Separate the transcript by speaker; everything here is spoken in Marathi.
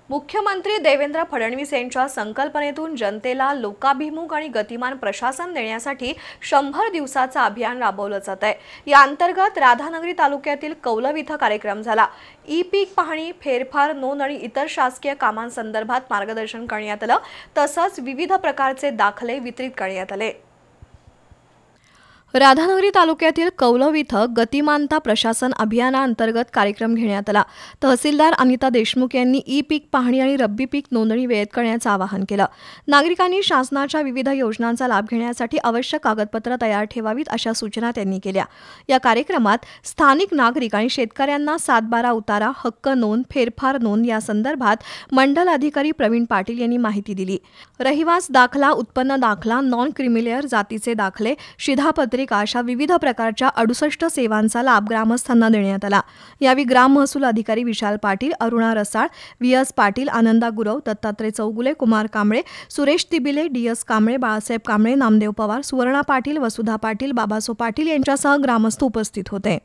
Speaker 1: मुख्यमंत्री देवेंद्र फडणवीस यांच्या संकल्पनेतून जनतेला लोकाभिमुख आणि गतिमान प्रशासन देण्यासाठी 100 दिवसाचं अभियान राबवलं जात आहे। या अंतर्गत राधानगरी तालुक्यातील कौलव इथं कार्यक्रम झाला। ई-पीक पाहणी, फेरफार नोंद आणि इतर शासकीय कामांसंदर्भात मार्गदर्शन करण्यात आलं, तसंच विविध प्रकारचे दाखले वितरित करण्यात आले। राधानगरी तालुक्यातील कौलव इथं गतिमानता प्रशासन अभियानाअंतर्गत कार्यक्रम घेण्यात आला। तहसीलदार अनिता देशमुख यांनी ई-पीक पाहणी आणि रब्बी पीक नोंदणी वेळेत करण्याचं आवाहन केलं। नागरिकांनी शासनाच्या विविध योजनांचा लाभ घेण्यासाठी आवश्यक कागदपत्र तयार ठेवावीत अशा सूचना त्यांनी केल्या। या कार्यक्रमात स्थानिक नागरिक आणि शेतकऱ्यांना 7/12 उतारा, हक्क नोंद, फेरफार नोंद या संदर्भात मंडल अधिकारी प्रवीण पाटील यांनी माहिती दिली। रहिवास दाखला, उत्पन्न दाखला, नॉन क्रिमिलेअर जातीचे दाखले, शिधापत्रिका अशा विविध प्रकारच्या 68 सेवांचा लाभ ग्रामस्थांना देण्यात आला। यावेळी ग्राम महसूल अधिकारी विशाल पाटील, अरुणा रसाळ, व्ही.एस. पाटील, आनंदा गुरव, दत्तात्रय चौगुले, कुमार कांबळे, सुरेश तिबिले, डी.एस. कांबळे, बाळासाहेब कांबळे, नामदेव पवार, सुवर्णा पाटील, वसुधा पाटील, बाबासो पाटील यांच्यासह ग्रामस्थ उपस्थित होते।